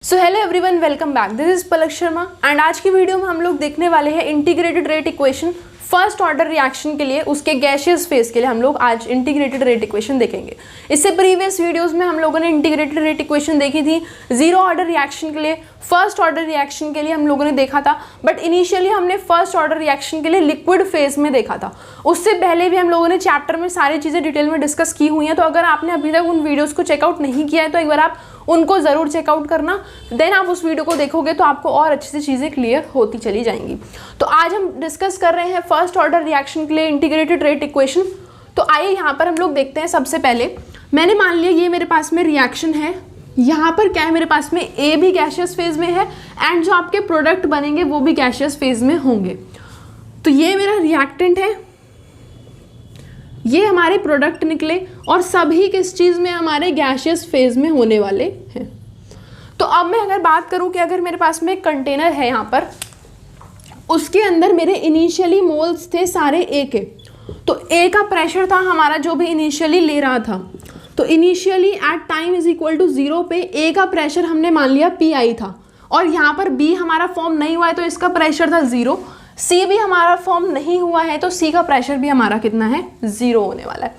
So hello everyone, welcome back. This is Palak Sharma and आज की video में हम लोग देखने वाले हैं integrated rate equation first order reaction के लिए, उसके गैसियस फेज के लिए हम लोग आज इंटीग्रेटेड रेट इक्वेशन देखेंगे। इससे प्रीवियस वीडियोस में हम लोगों ने इंटीग्रेटेड रेट इक्वेशन देखी थी जीरो ऑर्डर रिएक्शन के लिए, फर्स्ट ऑर्डर रिएक्शन के लिए हम लोगों ने देखा था, बट इनिशियली हमने फर्स्ट ऑर्डर रिएक्शन के लिए लिक्विड फेज में देखा था। उससे पहले भी हम लोगों ने चैप्टर में सारी चीज़ें डिटेल में डिस्कस की हुई हैं, तो अगर आपने अभी तक उन वीडियोज़ को चेकआउट नहीं किया है तो एक बार आप उनको ज़रूर चेकआउट करना, देन आप उस वीडियो को देखोगे तो आपको और अच्छे से चीज़ें क्लियर होती चली जाएंगी। तो आज हम डिस्कस कर रहे हैं फर्स्ट ऑर्डर रिएक्शन के लिए इंटीग्रेटेड रेट इक्वेशन। तो आइए यहाँ पर हम लोग देखते हैं। सबसे पहले मैंने मान लिया ये मेरे पास में रिएक्शन है, यहाँ पर क्या है मेरे पास में ए भी गैसियस फेज में है एंड जो आपके प्रोडक्ट बनेंगे वो भी गैसियस फेज में होंगे। तो ये मेरा रिएक्टेंट है, ये हमारे प्रोडक्ट निकले और सभी किस चीज़ में हमारे गैसियस फेज में होने वाले हैं। तो अब मैं अगर बात करूं कि अगर मेरे पास में एक कंटेनर है यहाँ पर, उसके अंदर मेरे इनिशियली मोल्स थे सारे ए के, तो ए का प्रेशर था हमारा जो भी इनिशियली ले रहा था, तो initially at time is equal to 0 पे ए का प्रेशर हमने मान लिया पी आई था, और यहाँ पर बी हमारा फॉर्म नहीं हुआ है तो इसका प्रेशर था 0। सी भी हमारा फॉर्म नहीं हुआ है तो सी का प्रेशर भी हमारा कितना है, 0 होने वाला है।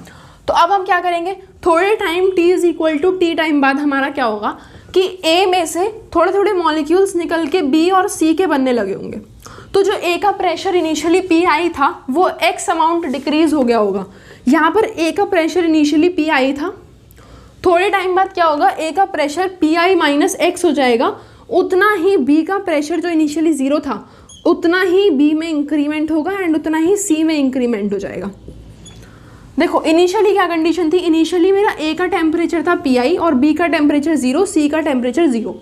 तो अब हम क्या करेंगे, थोड़े time t is equal to T time बाद हमारा क्या होगा कि A में से थोड़े थोड़े मॉलिक्यूल्स निकल के B और C के बनने लगे होंगे। तो जो A का प्रेशर इनिशियली पी आई था वो x अमाउंट डिक्रीज हो गया होगा। यहाँ पर A का प्रेशर इनिशियली पी आई था, थोड़े टाइम बाद क्या होगा, A का pressure P I minus x हो जाएगा, उतना ही B का प्रेशर जो इनिशियली 0 था उतना ही B में इंक्रीमेंट होगा एंड उतना ही C में इंक्रीमेंट हो जाएगा। देखो इनिशियली क्या कंडीशन थी, इनिशियली मेरा A का टेम्परेचर था Pi और B का टेम्परेचर 0, C का टेम्परेचर 0।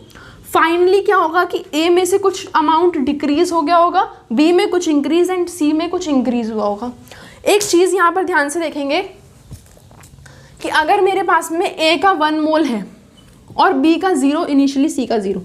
फाइनली क्या होगा कि A में से कुछ अमाउंट डिक्रीज हो गया होगा, B में कुछ इंक्रीज एंड C में कुछ इंक्रीज हुआ होगा। एक चीज़ यहाँ पर ध्यान से देखेंगे कि अगर मेरे पास में A का 1 मोल है और B का 0, इनिशियली C का 0,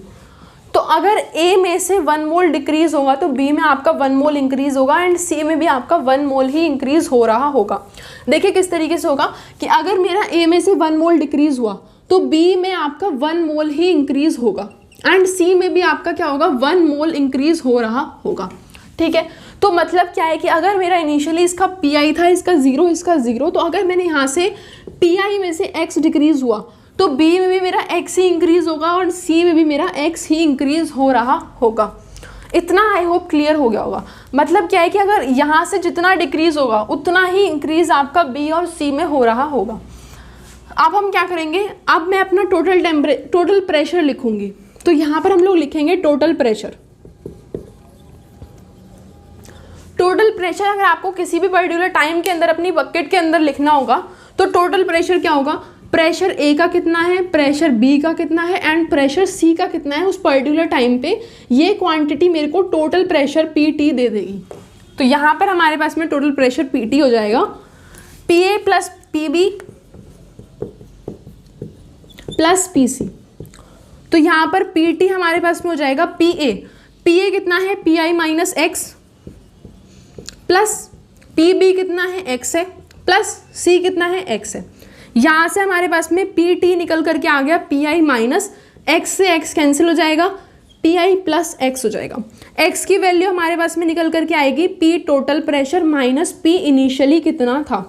तो अगर A में से 1 मोल डिक्रीज होगा तो B में आपका 1 मोल इंक्रीज होगा एंड C में भी आपका 1 मोल ही इंक्रीज हो रहा होगा। देखिए किस तरीके से होगा कि अगर मेरा A में से 1 मोल डिक्रीज हुआ तो B में आपका 1 मोल ही इंक्रीज होगा एंड C में भी आपका क्या होगा, 1 मोल इंक्रीज हो रहा होगा। ठीक है, तो मतलब क्या है कि अगर मेरा इनिशियली इसका Pi था, इसका 0, इसका 0, तो अगर मैंने यहाँ से Pi में से x डिक्रीज हुआ तो B में भी मेरा x ही इंक्रीज होगा और C में भी मेरा x ही इंक्रीज हो रहा होगा। इतना आई होप क्लियर हो गया होगा। मतलब क्या है कि अगर यहाँ से जितना डिक्रीज होगा उतना ही इंक्रीज आपका B और C में हो रहा होगा। अब हम क्या करेंगे, अब मैं अपना टोटल प्रेशर लिखूंगी। तो यहाँ पर हम लोग लिखेंगे टोटल प्रेशर। टोटल प्रेशर अगर आपको किसी भी पर्टिकुलर टाइम के अंदर अपनी बकेट के अंदर लिखना होगा तो टोटल प्रेशर क्या होगा, प्रेशर A का कितना है, प्रेशर B का कितना है एंड प्रेशर C का कितना है उस पर्टिकुलर टाइम पे, ये क्वांटिटी मेरे को टोटल प्रेशर PT दे देगी। तो यहाँ पर हमारे पास में टोटल प्रेशर PT हो जाएगा PA plus PB plus PC। तो यहाँ पर PT हमारे पास में हो जाएगा PA कितना है, PI minus x, plus PB कितना है, x है, प्लस C कितना है, x है। यहाँ से हमारे पास में PT निकल करके आ गया Pi माइनस एक्स से x कैंसिल हो जाएगा, Pi प्लस x हो जाएगा। x की वैल्यू हमारे पास में निकल करके आएगी P total pressure minus P initially कितना था।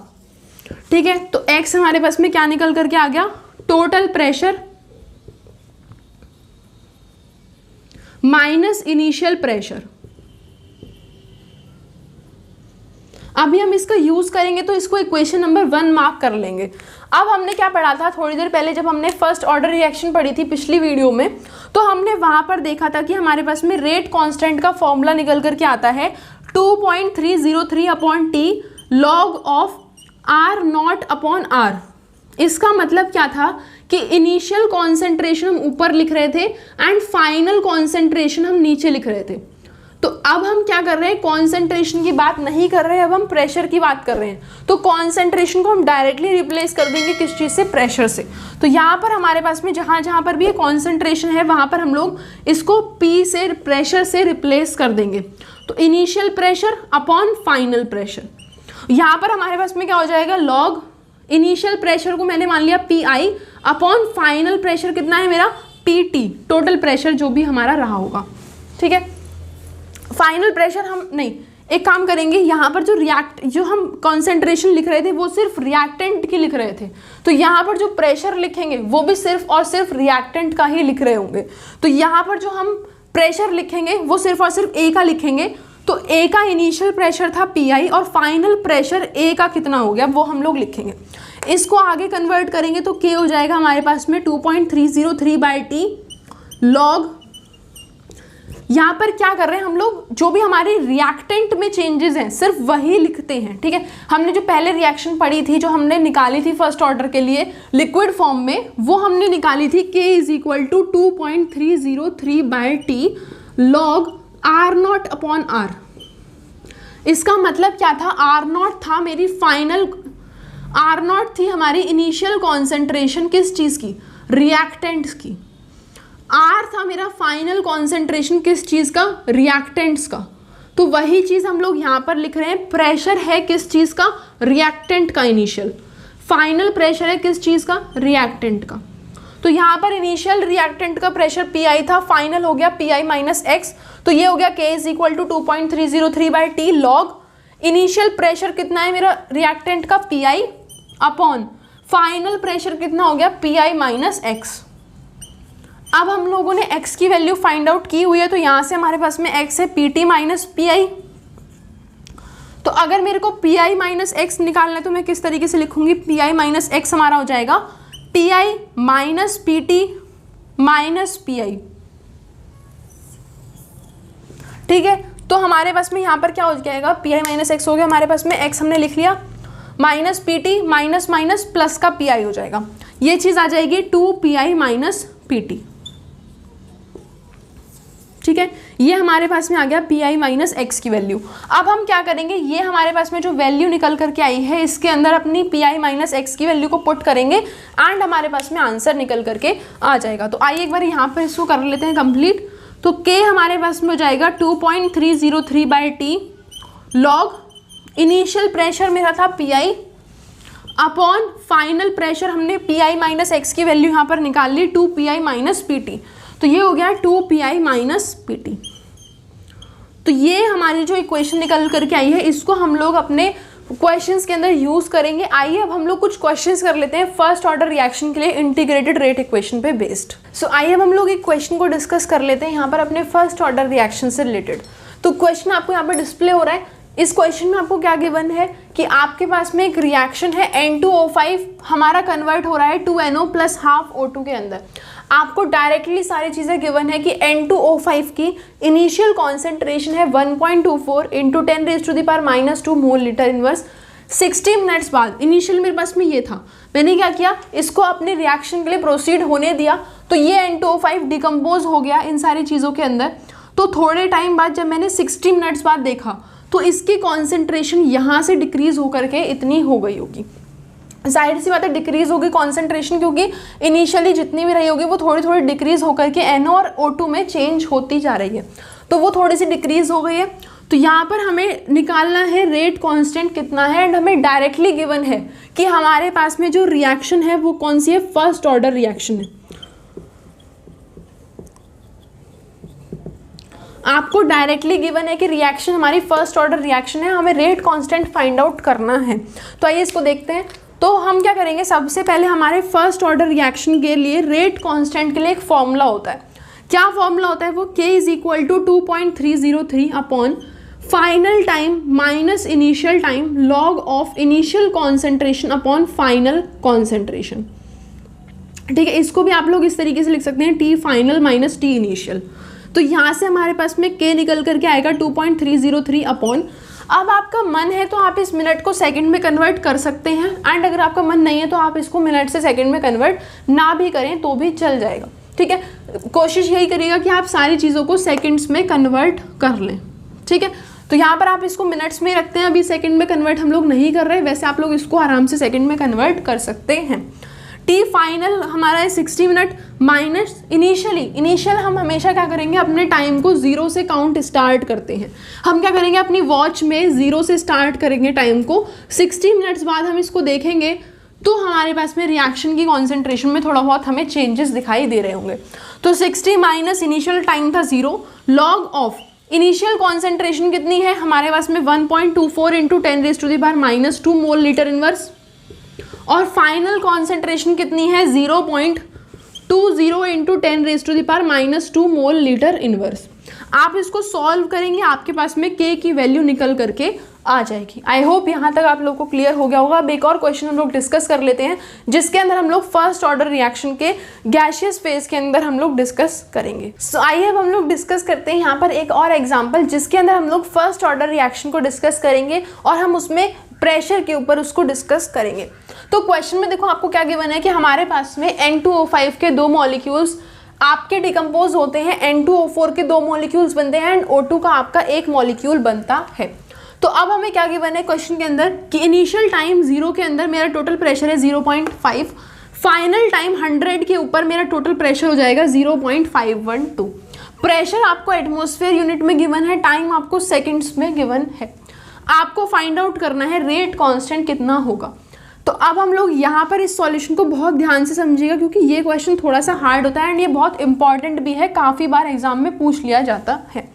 ठीक है, तो x हमारे पास में क्या निकल करके आ गया, total pressure minus initial pressure. अभी हम इसका यूज करेंगे तो इसको इक्वेशन नंबर 1 मार्क कर लेंगे। अब हमने क्या पढ़ा था थोड़ी देर पहले, जब हमने फर्स्ट ऑर्डर रिएक्शन पढ़ी थी पिछली वीडियो में, तो हमने वहां पर देखा था कि हमारे पास में रेट कांस्टेंट का फॉर्मूला निकल करके आता है 2.303 upon T log of R not upon R। इसका मतलब क्या था कि इनिशियल कॉन्सेंट्रेशन हम ऊपर लिख रहे थे एंड फाइनल कॉन्सेंट्रेशन हम नीचे लिख रहे थे। तो अब हम क्या कर रहे हैं, कॉन्सेंट्रेशन की बात नहीं कर रहे हैं, अब हम प्रेशर की बात कर रहे हैं। तो कॉन्सेंट्रेशन को हम डायरेक्टली रिप्लेस कर देंगे किस चीज़ से, प्रेशर से। तो यहाँ पर हमारे पास में जहाँ जहाँ पर भी ये कॉन्सेंट्रेशन है वहाँ पर हम लोग इसको P से, प्रेशर से रिप्लेस कर देंगे। तो initial pressure upon final pressure, यहाँ पर हमारे पास में क्या हो जाएगा, लॉग इनिशियल प्रेशर को मैंने मान लिया Pi अपॉन फाइनल प्रेशर कितना है मेरा PT टोटल प्रेशर जो भी हमारा रहा होगा, ठीक है। फाइनल प्रेशर हम नहीं, एक काम करेंगे, यहाँ पर जो हम कॉन्सेंट्रेशन लिख रहे थे वो सिर्फ रिएक्टेंट की लिख रहे थे, तो यहाँ पर जो प्रेशर लिखेंगे वो भी सिर्फ और सिर्फ रिएक्टेंट का ही लिख रहे होंगे। तो यहाँ पर जो हम प्रेशर लिखेंगे वो सिर्फ और सिर्फ A का लिखेंगे। तो A का इनिशियल प्रेशर था PI और फाइनल प्रेशर A का कितना हो गया वो हम लोग लिखेंगे। इसको आगे कन्वर्ट करेंगे तो K हो जाएगा हमारे पास में 2.303/T लॉग, यहाँ पर क्या कर रहे हैं हम लोग, जो भी हमारे रिएक्टेंट में चेंजेस हैं सिर्फ वही लिखते हैं, ठीक है। हमने जो पहले रिएक्शन पढ़ी थी, जो हमने निकाली थी फर्स्ट ऑर्डर के लिए लिक्विड फॉर्म में, वो हमने निकाली थी K = 2.303/T log R0/R। इसका मतलब क्या था, R0 था मेरी फाइनल, R0 थी हमारी इनिशियल कॉन्सेंट्रेशन किस चीज़ की, रिएक्टेंट्स की। R था मेरा फाइनल कॉन्सेंट्रेशन किस चीज़ का, रिएक्टेंट्स का। तो वही चीज़ हम लोग यहाँ पर लिख रहे हैं, प्रेशर है किस चीज़ का, रिएक्टेंट का इनिशियल, फाइनल प्रेशर है किस चीज़ का, रिएक्टेंट का। तो यहाँ पर इनिशियल रिएक्टेंट का प्रेशर PI था, फाइनल हो गया PI - X, तो ये हो गया K = 2.303/T log initial pressure कितना है मेरा रिएक्टेंट का, PI अपॉन फाइनल प्रेशर कितना हो गया, PI - X। अब हम लोगों ने x की वैल्यू फाइंड आउट की हुई है, तो यहाँ से हमारे पास में x है PT - PI। तो अगर मेरे को PI - X निकालना है तो मैं किस तरीके से लिखूंगी, PI - X हमारा हो जाएगा PI - PT - PI, ठीक है। तो हमारे पास में यहाँ पर क्या हो जाएगा, PI - X हो गया हमारे पास में, x हमने लिख लिया, माइनस PT माइनस प्लस का PI हो जाएगा, ये चीज़ आ जाएगी 2PI - PT, ठीक है। ये हमारे पास में आ गया PI - X की वैल्यू। अब हम क्या करेंगे, ये हमारे पास में जो वैल्यू निकल करके आई है इसके अंदर अपनी PI - X की वैल्यू को पुट करेंगे एंड हमारे पास में आंसर निकल करके आ जाएगा। तो आइए एक बार यहाँ पर इसको कर लेते हैं कंप्लीट। तो K हमारे पास में हो जाएगा 2.303/T लॉग इनिशियल प्रेशर मेरा था PI अपॉन फाइनल प्रेशर, हमने PI - X की वैल्यू यहाँ पर निकाल ली 2PI - PT, तो ये हो गया 2PI - PT। तो ये हमारी जो इक्वेशन निकल करके आई है इसको हम लोग अपने क्वेश्चंस के अंदर यूज़ करेंगे। आइए अब हम लोग कुछ क्वेश्चंस कर लेते हैं फर्स्ट ऑर्डर रिएक्शन के लिए इंटीग्रेटेड रेट इक्वेशन पे बेस्ड। सो आइए अब हम लोग एक क्वेश्चन को डिस्कस कर लेते हैं यहाँ पर अपने फर्स्ट ऑर्डर रिएक्शन से रिलेटेड। तो क्वेश्चन आपको यहाँ पर डिस्प्ले हो रहा है। इस क्वेश्चन में आपको क्या गिवन है कि आपके पास में एक रिएक्शन है N2O5 हमारा कन्वर्ट हो रहा है 2NO + ½ O2 के अंदर। आपको डायरेक्टली सारी चीज़ें गिवन है कि N2O5 की इनिशियल कॉन्सेंट्रेशन है 1.24 × 10⁻⁻² मोल लीटर इनवर्स। 60 मिनट्स बाद इनिशियल मेरे पास में ये था, मैंने क्या किया, इसको अपने रिएक्शन के लिए प्रोसीड होने दिया, तो ये N2O5 डिकम्पोज हो गया इन सारी चीज़ों के अंदर। तो थोड़े टाइम बाद जब मैंने 60 मिनट्स बाद देखा तो इसकी कॉन्सेंट्रेशन यहाँ से डिक्रीज होकर के इतनी हो गई होगी। जाहिर सी बात है डिक्रीज होगी कॉन्सेंट्रेशन, क्योंकि इनिशियली जितनी भी रही होगी वो थोड़ी थोड़ी डिक्रीज होकर के NO और O2 में चेंज होती जा रही है, तो वो थोड़ी सी डिक्रीज हो गई है। तो यहाँ पर हमें निकालना है रेट कांस्टेंट कितना है, एंड हमें डायरेक्टली गिवन है कि हमारे पास में जो रिएक्शन है वो कौन सी है, फर्स्ट ऑर्डर रिएक्शन है। आपको डायरेक्टली गिवन है कि रिएक्शन हमारी फर्स्ट ऑर्डर रिएक्शन है, हमें रेट कांस्टेंट फाइंड आउट करना है। तो आइए इसको देखते हैं। तो हम क्या करेंगे, सबसे पहले हमारे फर्स्ट ऑर्डर रिएक्शन के लिए रेट कांस्टेंट के लिए एक फॉर्मूला होता है। क्या फॉर्मूला होता है वो, K = 2.303 upon final time minus initial time log of initial concentration upon final concentration. ठीक है, इसको भी आप लोग इस तरीके से लिख सकते हैं, T final minus T initial. तो यहाँ से हमारे पास में K निकल करके आएगा 2.303 अपॉन, अब आपका मन है तो आप इस मिनट को सेकंड में कन्वर्ट कर सकते हैं, एंड अगर आपका मन नहीं है तो आप इसको मिनट से सेकंड में कन्वर्ट ना भी करें तो भी चल जाएगा। ठीक है, कोशिश यही करिएगा कि आप सारी चीज़ों को सेकंड्स में कन्वर्ट कर लें। ठीक है, तो यहाँ पर आप इसको मिनट्स में रखते हैं, अभी सेकंड में कन्वर्ट हम लोग नहीं कर रहे, वैसे आप लोग इसको आराम से सेकंड में कन्वर्ट कर सकते हैं। T फाइनल हमारा है 60 मिनट माइनस इनिशियल हम हमेशा क्या करेंगे, अपने टाइम को 0 से काउंट स्टार्ट करते हैं। हम क्या करेंगे, अपनी वॉच में 0 से स्टार्ट करेंगे टाइम को। 60 मिनट्स बाद हम इसको देखेंगे तो हमारे पास में रिएक्शन की कॉन्सेंट्रेशन में थोड़ा बहुत हमें चेंजेस दिखाई दे रहे होंगे। तो 60 माइनस इनिशियल टाइम था 0, लॉग ऑफ इनिशियल कॉन्सेंट्रेशन कितनी है हमारे पास में 1.24 इंटू 10⁻⁻² मोल लीटर इनवर्स, और फाइनल कॉन्सेंट्रेशन कितनी है 0.20 इंटू 10⁻⁻² मोल लीटर इनवर्स। आप इसको सॉल्व करेंगे, आपके पास में K की वैल्यू निकल करके आ जाएगी। आई होप यहाँ तक आप लोग को क्लियर हो गया होगा। अब एक और क्वेश्चन हम लोग डिस्कस कर लेते हैं, जिसके अंदर हम लोग फर्स्ट ऑर्डर रिएक्शन के गैशियस फेज के अंदर हम लोग डिस्कस करेंगे। सो आइए अब हम लोग डिस्कस करते हैं यहाँ पर एक और एग्जाम्पल, जिसके अंदर हम लोग फर्स्ट ऑर्डर रिएक्शन को डिस्कस करेंगे और हम उसमें प्रेशर के ऊपर उसको डिस्कस करेंगे। तो क्वेश्चन में देखो आपको क्या गिवन है कि हमारे पास में N2O5 के 2 मॉलिक्यूल्स आपके डिकम्पोज होते हैं, N2O4 के 2 मॉलिक्यूल्स बनते हैं एंड O2 का आपका 1 मॉलिक्यूल बनता है। तो अब हमें क्या गिवन है क्वेश्चन के अंदर कि इनिशियल टाइम 0 के अंदर मेरा टोटल प्रेशर है 0.5, फाइनल टाइम 100 के ऊपर मेरा टोटल प्रेशर हो जाएगा 0.512। प्रेशर आपको एटमॉस्फेयर यूनिट में गिवन है, टाइम आपको सेकंड्स में गिवन है। आपको फाइंड आउट करना है रेट कांस्टेंट कितना होगा। तो अब हम लोग यहाँ पर इस सॉल्यूशन को बहुत ध्यान से समझिएगा, क्योंकि ये क्वेश्चन थोड़ा सा हार्ड होता है एंड ये बहुत इंपॉर्टेंट भी है, काफ़ी बार एग्जाम में पूछ लिया जाता है।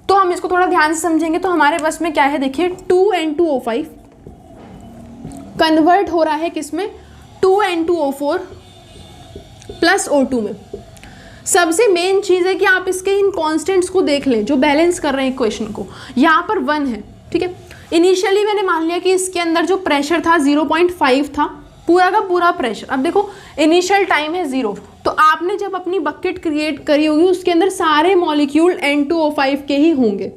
तो हम इसको थोड़ा ध्यान से समझेंगे। तो हमारे पास में क्या है, देखिए 2N2O5 कन्वर्ट हो रहा है किसमें, 2N2O4 प्लस O2 में। सबसे मेन चीज़ है कि आप इसके इन कॉन्स्टेंट्स को देख लें जो बैलेंस कर रहे हैं इक्वेशन को। यहाँ पर 1 है, ठीक है। इनिशियली मैंने मान लिया कि इसके अंदर जो प्रेशर था 0.5 था, पूरा का पूरा प्रेशर। अब देखो इनिशियल टाइम है 0, तो आपने जब अपनी बकेट क्रिएट करी होगी उसके अंदर सारे मॉलिक्यूल N2O5 के ही होंगे।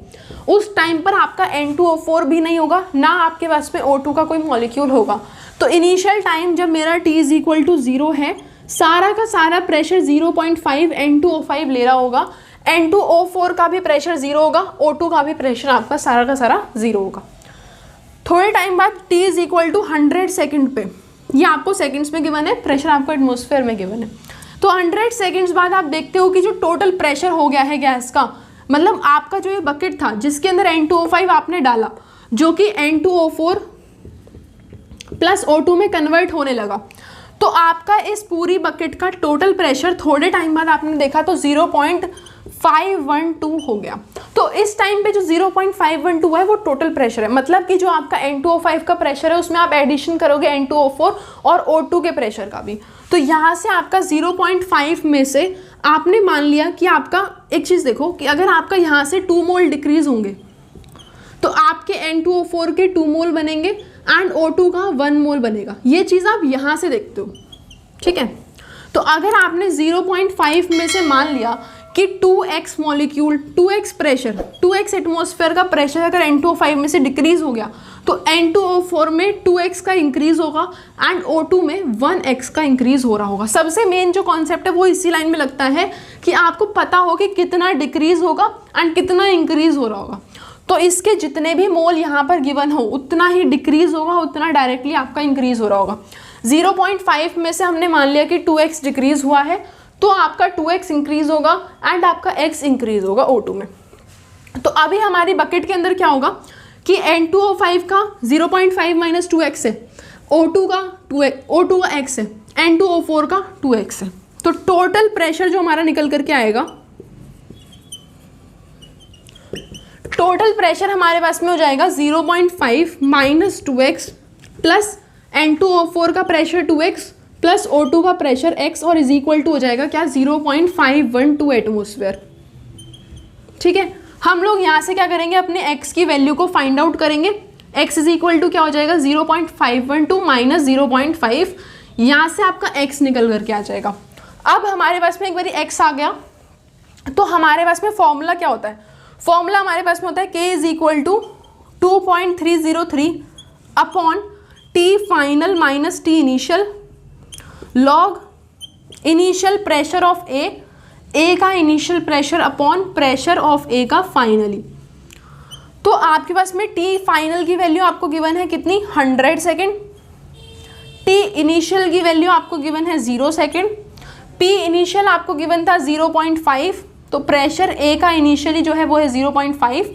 उस टाइम पर आपका N2O4 भी नहीं होगा, ना आपके पास में O2 का कोई मॉलिक्यूल होगा। तो इनिशियल टाइम जब मेरा T = 0 है, सारा का सारा प्रेशर 0.5 N2O5 ले रहा होगा, N2O4 का भी प्रेशर 0 होगा, O2 का भी प्रेशर आपका सारा का सारा 0 होगा। थोड़े टाइम बाद T = 100 सेकेंड पे, ये आपको सेकेंड्स में गिवन है, प्रेशर आपको एटमॉस्फेयर में गिवन है। तो 100 सेकेंड्स बाद आप देखते हो कि जो टोटल प्रेशर हो गया है गैस का, मतलब आपका जो ये बकेट था जिसके अंदर N2O5 आपने डाला, जो कि N2O4 प्लस O2 में कन्वर्ट होने लगा, तो आपका इस पूरी बकेट का टोटल प्रेशर थोड़े टाइम बाद आपने देखा तो 0.512 हो गया। तो इस टाइम पे जो 0.512 है वो टोटल प्रेशर है, मतलब कि जो आपका N2O5 का प्रेशर है उसमें आप एडिशन करोगे N2O4 और O2 के प्रेशर का भी। तो यहाँ से आपका 0.5 में से आपने मान लिया कि आपका, एक चीज़ देखो कि अगर आपका यहाँ से 2 मोल डिक्रीज होंगे तो आपके N2O4 के 2 मोल बनेंगे एंड O2 का 1 मोल बनेगा। ये चीज़ आप यहाँ से देखते हो, ठीक है। तो अगर आपने 0.5 में से मान लिया कि 2x molecule, 2x pressure, 2x atmosphere का प्रेशर अगर N2O5 में से डिक्रीज हो गया तो N2O4 में 2x का इंक्रीज होगा एंड O2 में 1x का इंक्रीज हो रहा होगा। सबसे मेन जो कॉन्सेप्ट है वो इसी लाइन में लगता है कि आपको पता हो कि कितना डिक्रीज होगा एंड कितना इंक्रीज हो रहा होगा। तो इसके जितने भी मोल यहाँ पर गिवन हो उतना ही डिक्रीज होगा, उतना डायरेक्टली आपका इंक्रीज हो रहा होगा। 0.5 में से हमने मान लिया कि 2x डिक्रीज हुआ है, तो आपका 2x इंक्रीज होगा एंड आपका x इंक्रीज होगा O2 में। तो अभी हमारी बकेट के अंदर क्या होगा कि N2O5 का 0.5 माइनस 2x है, O2 का x है, N2O4 का 2x है। तो टोटल प्रेशर जो हमारा निकल करके आएगा, टोटल प्रेशर हमारे पास में हो जाएगा 0.5 माइनस 2x प्लस N2O4 का प्रेशर 2x प्लस O2 का प्रेशर x और इज इक्वल टू हो जाएगा क्या, 0.512 एटमॉस्फेयर। ठीक है, हम लोग यहाँ से क्या करेंगे, अपने x की वैल्यू को फाइंड आउट करेंगे। x इज इक्वल टू क्या हो जाएगा, 0.512 माइनस 0.5, यहाँ से आपका x निकल करके आ जाएगा। अब हमारे पास में एक बार x आ गया तो हमारे पास में फॉर्मूला क्या होता है, फॉर्मूला हमारे पास में होता है k is equal to 2.303 upon T final minus T initial log initial pressure of A का initial pressure upon pressure of A का फाइनली। तो आपके पास में टी फाइनल की वैल्यू आपको गिवन है कितनी, 100 सेकेंड। टी इनिशियल की वैल्यू आपको गिवन है 0 सेकेंड। पी इनिशियल आपको गिवन था 0.5, तो प्रेशर ए का इनिशियली जो है वो है 0.5,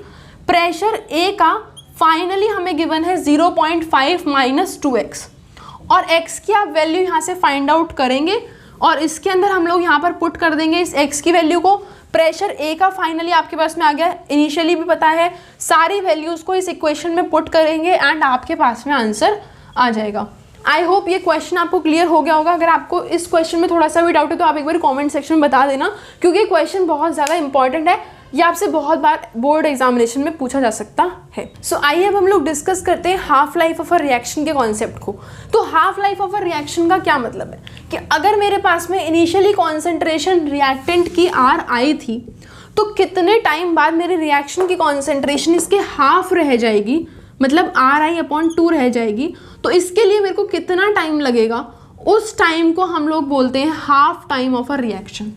प्रेशर ए का फाइनली हमें गिवन है 0.5 माइनस 2x। और x की आप वैल्यू यहाँ से फाइंड आउट करेंगे और इसके अंदर हम लोग यहाँ पर पुट कर देंगे इस x की वैल्यू को। प्रेशर A का फाइनली आपके पास में आ गया, इनिशियली भी पता है, सारी वैल्यूज़ को इस इक्वेशन में पुट करेंगे एंड आपके पास में आंसर आ जाएगा। आई होप ये क्वेश्चन आपको क्लियर हो गया होगा। अगर आपको इस क्वेश्चन में थोड़ा सा भी डाउट है तो आप एक बार कमेंट सेक्शन में बता देना, क्योंकि क्वेश्चन बहुत ज़्यादा इंपॉर्टेंट है, ये आपसे बहुत बार बोर्ड एग्जामिनेशन में पूछा जा सकता है। सो आइए अब हम लोग डिस्कस करते हैं half life of a reaction के कॉन्सेप्ट को। तो half life of a reaction का क्या मतलब है कि अगर मेरे पास में इनिशियली कॉन्सेंट्रेशन रिएक्टेंट की RI थी तो कितने टाइम बाद मेरे रिएक्शन की कॉन्सेंट्रेशन इसके हाफ रह जाएगी, मतलब RI/2 रह जाएगी। तो इसके लिए मेरे को कितना टाइम लगेगा, उस टाइम को हम लोग बोलते हैं half time of a reaction.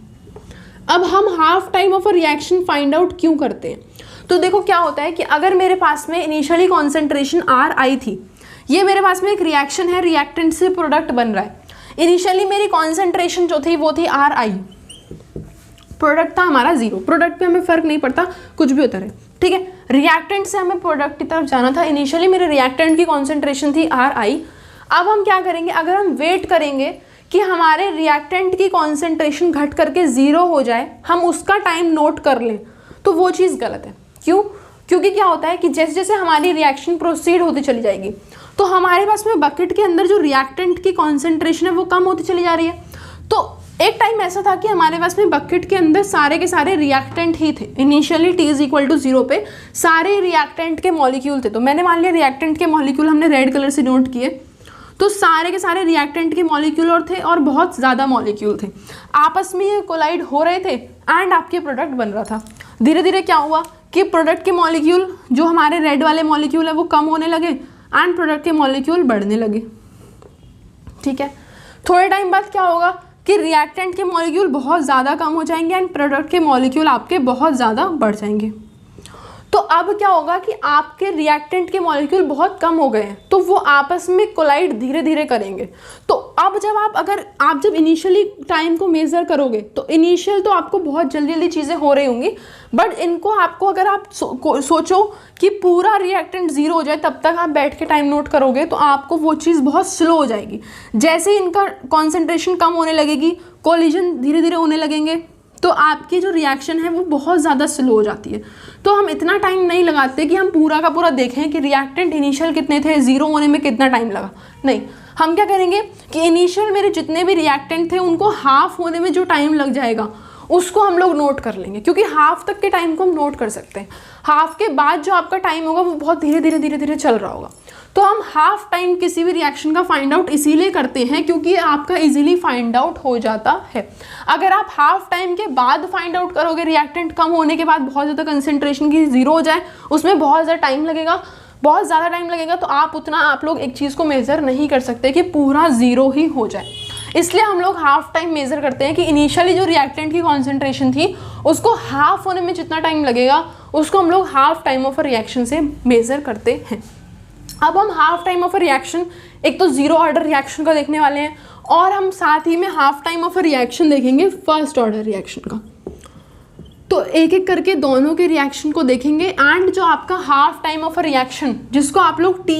अब हम half time of a reaction find out क्यों करते हैं, तो देखो क्या होता है कि अगर मेरे पास में इनिशियली कॉन्सेंट्रेशन RI थी, ये मेरे पास में एक रिएक्शन है, रिएक्टेंट से प्रोडक्ट बन रहा है। इनिशियली मेरी कॉन्सेंट्रेशन जो थी वो थी RI, प्रोडक्ट था हमारा 0, प्रोडक्ट पे हमें फ़र्क नहीं पड़ता, कुछ भी होता रहे, ठीक है। रिएक्टेंट से हमें प्रोडक्ट की तरफ जाना था, इनिशियली मेरे रिएक्टेंट की कॉन्सेंट्रेशन थी RI। अब हम क्या करेंगे, अगर हम वेट करेंगे कि हमारे रिएक्टेंट की कॉन्सेंट्रेशन घट करके 0 हो जाए, हम उसका टाइम नोट कर लें, तो वो चीज़ गलत है। क्यों? क्योंकि क्या होता है कि जैसे जैसे हमारी रिएक्शन प्रोसीड होती चली जाएगी तो हमारे पास में बकेट के अंदर जो रिएक्टेंट की कॉन्सेंट्रेशन है वो कम होती चली जा रही है। तो एक टाइम ऐसा था कि हमारे पास में बकेट के अंदर सारे के सारे रिएक्टेंट ही थे। इनिशियली T=0 पे सारे रिएक्टेंट के मॉलिक्यूल थे। तो मैंने मान लिया रिएक्टेंट के मॉलिक्यूल हमने रेड कलर से नोट किए, तो सारे के सारे रिएक्टेंट के मॉलिक्यूल और थे और बहुत ज़्यादा मॉलिक्यूल थे, आपस में ये कोलाइड हो रहे थे एंड आपके प्रोडक्ट बन रहा था। धीरे धीरे क्या हुआ कि प्रोडक्ट के मॉलिक्यूल जो हमारे रेड वाले मॉलिक्यूल है वो कम होने लगे एंड प्रोडक्ट के मॉलिक्यूल बढ़ने लगे, ठीक है। थोड़े टाइम बाद क्या होगा कि रिएक्टेंट के मॉलिक्यूल बहुत ज़्यादा कम हो जाएंगे एंड प्रोडक्ट के मॉलिक्यूल आपके बहुत ज़्यादा बढ़ जाएंगे। तो अब क्या होगा कि आपके रिएक्टेंट के मॉलिक्यूल बहुत कम हो गए हैं, तो वो आपस में कोलाइड धीरे धीरे करेंगे। तो अब जब इनिशियली टाइम को मेज़र करोगे तो इनिशियल तो आपको बहुत जल्दी जल्दी चीज़ें हो रही होंगी, बट इनको आपको अगर आप सोचो कि पूरा रिएक्टेंट 0 हो जाए तब तक आप बैठ के टाइम नोट करोगे तो आपको वो चीज़ बहुत स्लो हो जाएगी। जैसे इनका कॉन्सेंट्रेशन कम होने लगेगी, कोलिजन धीरे धीरे होने लगेंगे, तो आपकी जो रिएक्शन है वो बहुत ज़्यादा स्लो हो जाती है। तो हम इतना टाइम नहीं लगाते कि हम पूरा का पूरा देखें कि रिएक्टेंट इनिशियल कितने थे, 0 होने में कितना टाइम लगा, नहीं। हम क्या करेंगे कि इनिशियल मेरे जितने भी रिएक्टेंट थे उनको हाफ होने में जो टाइम लग जाएगा उसको हम लोग नोट कर लेंगे, क्योंकि हाफ तक के टाइम को हम नोट कर सकते हैं। हाफ के बाद जो आपका टाइम होगा वो बहुत धीरे धीरे चल रहा होगा। तो हम हाफ टाइम किसी भी रिएक्शन का फाइंड आउट इसीलिए करते हैं क्योंकि आपका इजीली फाइंड आउट हो जाता है। अगर आप हाफ टाइम के बाद फाइंड आउट करोगे, रिएक्टेंट कम होने के बाद बहुत ज़्यादा कंसेंट्रेशन की 0 हो जाए, उसमें बहुत ज़्यादा टाइम लगेगा, तो आप लोग एक चीज़ को मेज़र नहीं कर सकते कि पूरा 0 ही हो जाए। इसलिए हम लोग हाफ टाइम मेज़र करते हैं कि इनिशियली जो रिएक्टेंट की कॉन्सेंट्रेशन थी उसको हाफ होने में जितना टाइम लगेगा उसको हम लोग half time of a reaction से मेज़र करते हैं। अब हम half time of a reaction, एक तो 0 ऑर्डर रिएक्शन का देखने वाले हैं और हम साथ ही में half time of a reaction देखेंगे फर्स्ट ऑर्डर रिएक्शन का। तो एक एक करके दोनों के रिएक्शन को देखेंगे एंड जो आपका half time of a reaction जिसको आप लोग T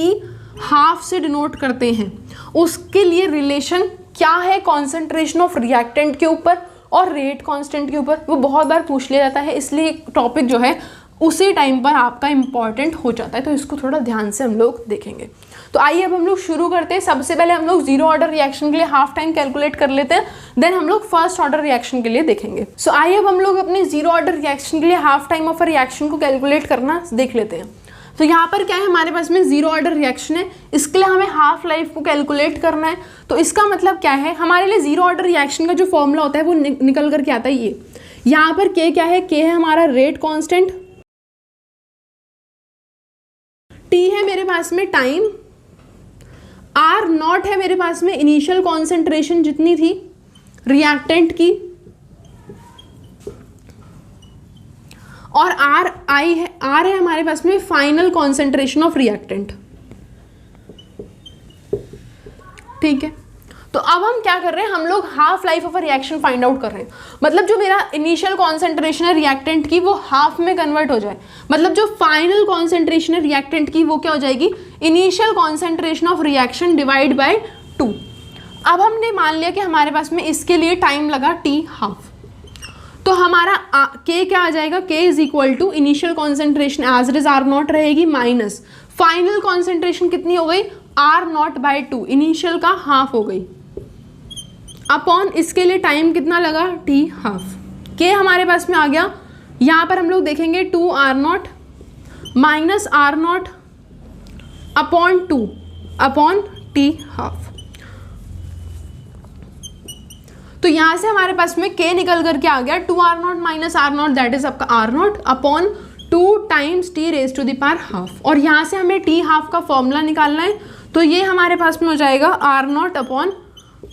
हाफ से डिनोट करते हैं, उसके लिए रिलेशन क्या है कॉन्सेंट्रेशन ऑफ रिएक्टेंट के ऊपर और रेट कांस्टेंट के ऊपर, वो बहुत बार पूछ लिया जाता है। इसलिए टॉपिक जो है उसी टाइम पर आपका इम्पॉर्टेंट हो जाता है, तो इसको थोड़ा ध्यान से हम लोग देखेंगे। तो आइए अब हम लोग शुरू करते हैं। सबसे पहले हम लोग 0 ऑर्डर रिएक्शन के लिए हाफ टाइम कैलकुलेट कर लेते हैं, देन हम लोग फर्स्ट ऑर्डर रिएक्शन के लिए देखेंगे। सो आइए अब हम लोग अपने 0 ऑर्डर रिएक्शन के लिए half time of a reaction को कैलकुलेट करना देख लेते हैं। तो यहाँ पर क्या है, हमारे पास में 0 ऑर्डर रिएक्शन है, इसके लिए हमें हाफ लाइफ को कैलकुलेट करना है। तो इसका मतलब क्या है, हमारे लिए 0 ऑर्डर रिएक्शन का जो फॉर्मूला होता है वो निकल करके आता है ये। यहाँ पर K क्या है, K है हमारा रेट कांस्टेंट, T है मेरे पास में टाइम, R0 है मेरे पास में इनिशियल कॉन्सेंट्रेशन जितनी थी रिएक्टेंट की, और R है हमारे पास में फाइनल कॉन्सेंट्रेशन ऑफ रिएक्टेंट। ठीक है, तो अब हम क्या कर रहे हैं, हम लोग half life of a reaction find out कर रहे हैं। मतलब जो मेरा इनिशियल कॉन्सेंट्रेशन है रिएक्टेंट की वो हाफ में कन्वर्ट हो जाए, मतलब जो फाइनल कॉन्सेंट्रेशन है रिएक्टेंट की वो क्या हो जाएगी, initial concentration of reaction divide by 2। अब हमने मान लिया कि हमारे पास में इसके लिए टाइम लगा t हाफ, तो हमारा k क्या आ जाएगा, k is equal to initial concentration as it is R naught रहेगी माइनस फाइनल कॉन्सेंट्रेशन कितनी हो गई, आर नॉट बाई 2, इनिशियल का हाफ हो गई, अपॉन इसके लिए टाइम कितना लगा t हाफ। k हमारे पास में आ गया, यहाँ पर हम लोग देखेंगे 2 R naught minus R naught upon 2 upon t half. तो यहाँ से हमारे पास में k निकल करके आ गया 2 R naught minus R naught that is आपका R naught upon 2 times t raise to the power half, और यहाँ से हमें t हाफ का फॉर्मूला निकालना है, तो ये हमारे पास में हो जाएगा आर नॉट अपॉन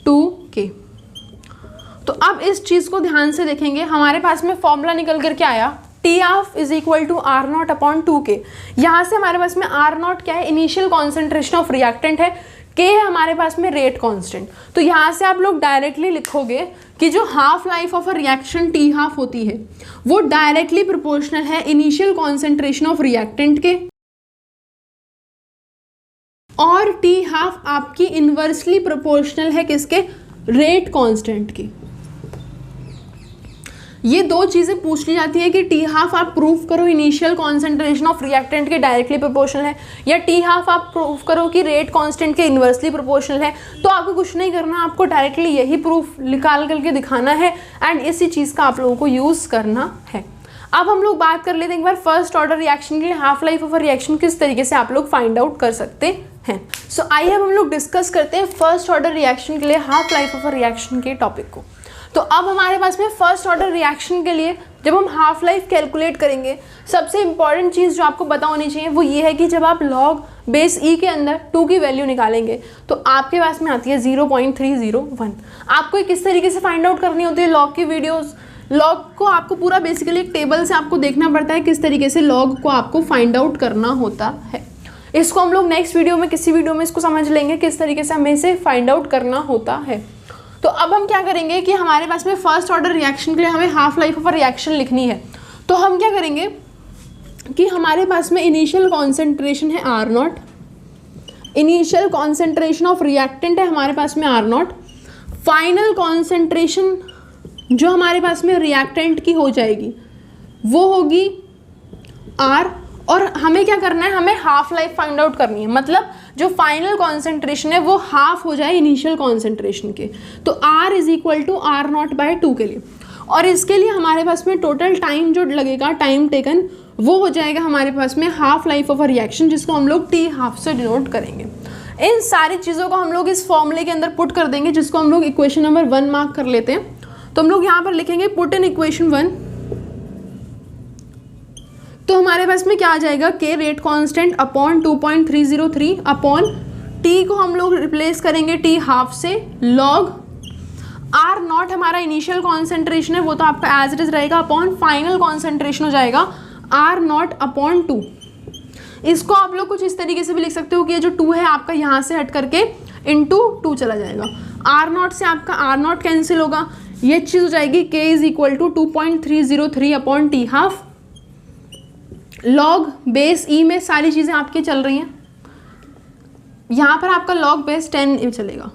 2k। तो अब इस चीज़ को ध्यान से देखेंगे, हमारे पास में फॉर्मूला निकल करके आया T half is equal to R naught upon 2k। यहाँ से हमारे पास में आर नॉट क्या है, इनिशियल कॉन्सेंट्रेशन ऑफ रिएक्टेंट है, k है हमारे पास में रेट कांस्टेंट। तो यहाँ से आप लोग डायरेक्टली लिखोगे कि जो half life of a reaction T half होती है वो डायरेक्टली प्रोपोर्शनल है इनिशियल कॉन्सेंट्रेशन ऑफ रिएक्टेंट के, और टी हाफ आपकी इनवर्सली प्रोपोर्शनल है किसके, रेट कांस्टेंट की। ये दो चीज़ें पूछ ली जाती है कि टी हाफ आप प्रूफ करो इनिशियल कॉन्सेंट्रेशन ऑफ रिएक्टेंट के डायरेक्टली प्रोपोर्शनल है, या टी हाफ आप प्रूफ करो कि रेट कांस्टेंट के इन्वर्सली प्रोपोर्शनल है। तो आपको कुछ नहीं करना, आपको डायरेक्टली यही प्रूफ निकाल करके दिखाना है एंड इसी चीज़ का आप लोगों को यूज़ करना है। अब हम लोग बात कर लेते हैं एक बार फर्स्ट ऑर्डर रिएक्शन के लिए half life of a reaction किस तरीके से आप लोग फाइंड आउट कर सकते हैं। सो आइए अब हम लोग डिस्कस करते हैं फर्स्ट ऑर्डर रिएक्शन के लिए half life of a reaction के टॉपिक को। तो अब हमारे पास में फर्स्ट ऑर्डर रिएक्शन के लिए जब हम हाफ लाइफ कैलकुलेट करेंगे, सबसे इंपॉर्टेंट चीज़ जो आपको पता होनी चाहिए वो ये है कि जब आप लॉग बेस ई के अंदर 2 की वैल्यू निकालेंगे तो आपके पास में आती है 0.301। आपको किस तरीके से फाइंड आउट करनी होती है लॉग की वीडियोज़, लॉग को आपको पूरा बेसिकली एक टेबल से आपको देखना पड़ता है किस तरीके से लॉग को आपको फाइंड आउट करना होता है। इसको हम लोग नेक्स्ट वीडियो में किसी वीडियो में इसको समझ लेंगे किस तरीके से हमें इसे फाइंड आउट करना होता है। तो अब हम क्या करेंगे कि हमारे पास में फर्स्ट ऑर्डर रिएक्शन के लिए हमें half life of a reaction लिखनी है। तो हम क्या करेंगे कि हमारे पास में इनिशियल कॉन्सेंट्रेशन है R naught, initial concentration of reactant है हमारे पास में आर नॉट, फाइनल कॉन्सेंट्रेशन जो हमारे पास में रिएक्टेंट की हो जाएगी वो होगी आर, और हमें क्या करना है, हमें हाफ लाइफ फाइंड आउट करनी है, मतलब जो फाइनल कॉन्सेंट्रेशन है वो हाफ हो जाए इनिशियल कॉन्सेंट्रेशन के। तो R is equal to R naught by 2 के लिए, और इसके लिए हमारे पास में टोटल टाइम जो लगेगा, टाइम टेकन, वो हो जाएगा हमारे पास में half life of a reaction, जिसको हम लोग टी हाफ से डिनोट करेंगे। इन सारी चीज़ों को हम लोग इस फॉर्मूले के अंदर पुट कर देंगे, जिसको हम लोग इक्वेशन नंबर 1 मार्क कर लेते हैं। तो हम लोग यहाँ पर लिखेंगे पुट इन इक्वेशन 1। तो हमारे पास में क्या आ जाएगा, k rate constant upon 2.303 upon t को हम लोग रिप्लेस करेंगे t हाफ से, लॉग r नॉट हमारा इनिशियल कॉन्सेंट्रेशन है वो तो आपका एज इट इज रहेगा, अपॉन फाइनल कॉन्सेंट्रेशन हो जाएगा r नॉट अपॉन 2। इसको आप लोग कुछ इस तरीके से भी लिख सकते हो कि ये जो 2 है आपका यहाँ से हट करके इंटू 2 चला जाएगा, r नॉट से आपका r नॉट कैंसिल होगा, ये चीज़ हो जाएगी k is equal to 2.303 upon t half, log base e में सारी चीज़ें आपकी चल रही हैं, यहाँ पर आपका लॉग बेस 10 चलेगा,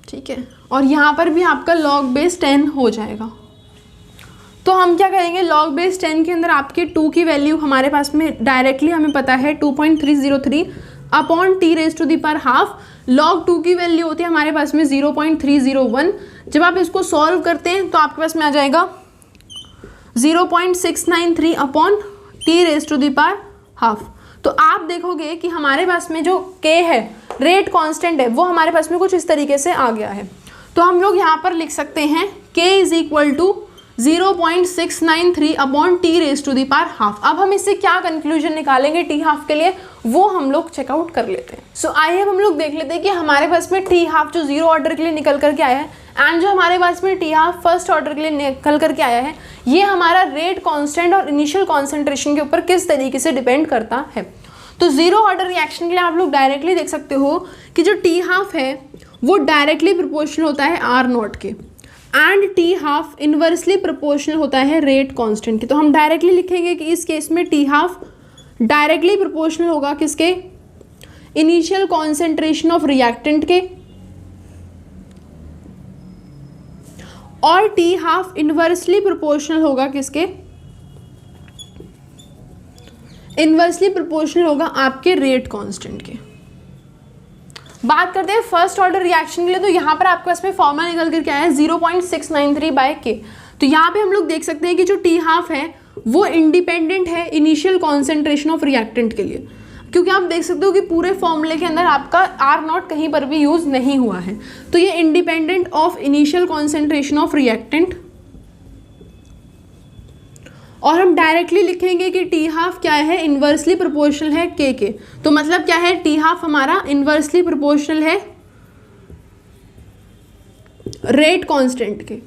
ठीक है, और यहाँ पर भी आपका लॉग बेस 10 हो जाएगा। तो हम क्या करेंगे, लॉग बेस 10 के अंदर आपके 2 की वैल्यू हमारे पास में डायरेक्टली हमें पता है 2.303 upon T raise to the power half, log 2 की वैल्यू होती है हमारे पास में 0.301। जब आप इसको सॉल्व करते हैं तो आपके पास में आ जाएगा 0.693 upon T raise to the power half. तो आप देखोगे कि हमारे पास में जो k है, रेट कांस्टेंट है, वो हमारे पास में कुछ इस तरीके से आ गया है। तो हम लोग यहाँ पर लिख सकते हैं k is equal to 0.693 upon T raise to the power half. अब हम इससे क्या कंक्लूजन निकालेंगे टी हाफ के लिए, वो हम लोग चेकआउट कर लेते हैं। सो आइए अब हम लोग देख लेते हैं कि हमारे पास में टी हाफ जो 0 ऑर्डर के लिए निकल करके आया है एंड जो हमारे पास में टी हाफ फर्स्ट ऑर्डर के लिए निकल करके आया है, ये हमारा रेट कांस्टेंट और इनिशियल कॉन्सेंट्रेशन के ऊपर किस तरीके से डिपेंड करता है। तो 0 ऑर्डर रिएक्शन के लिए आप लोग डायरेक्टली देख सकते हो कि जो टी हाफ है वो डायरेक्टली प्रोपोर्शनल होता है आर नॉट के, and T half inversely proportional होता है रेट कांस्टेंट के। तो हम डायरेक्टली लिखेंगे कि इस केस में टी हाफ डायरेक्टली प्रोपोर्शनल होगा किसके, इनिशियल कॉन्सेंट्रेशन ऑफ रिएक्टेंट के, और टी हाफ इनवर्सली प्रोपोर्शनल होगा किसके, इनवर्सली प्रोपोर्शनल होगा आपके रेट कांस्टेंट के। बात करते हैं फर्स्ट ऑर्डर रिएक्शन के लिए, तो यहाँ पर आपके पास में फॉर्मूला निकल कर क्या है 0.693/K। तो यहाँ पे हम लोग देख सकते हैं कि जो टी हाफ है वो इंडिपेंडेंट है इनिशियल कॉन्सेंट्रेशन ऑफ रिएक्टेंट के लिए, क्योंकि आप देख सकते हो कि पूरे फॉर्मूले के अंदर आपका R0 कहीं पर भी यूज नहीं हुआ है। तो ये independent of initial concentration of reactant, और हम डायरेक्टली लिखेंगे कि टी हाफ क्या है, इन्वर्सली प्रोपोर्शनल है K के। तो मतलब क्या है, टी हाफ हमारा इन्वर्सली प्रोपोर्शनल है रेट कांस्टेंट के।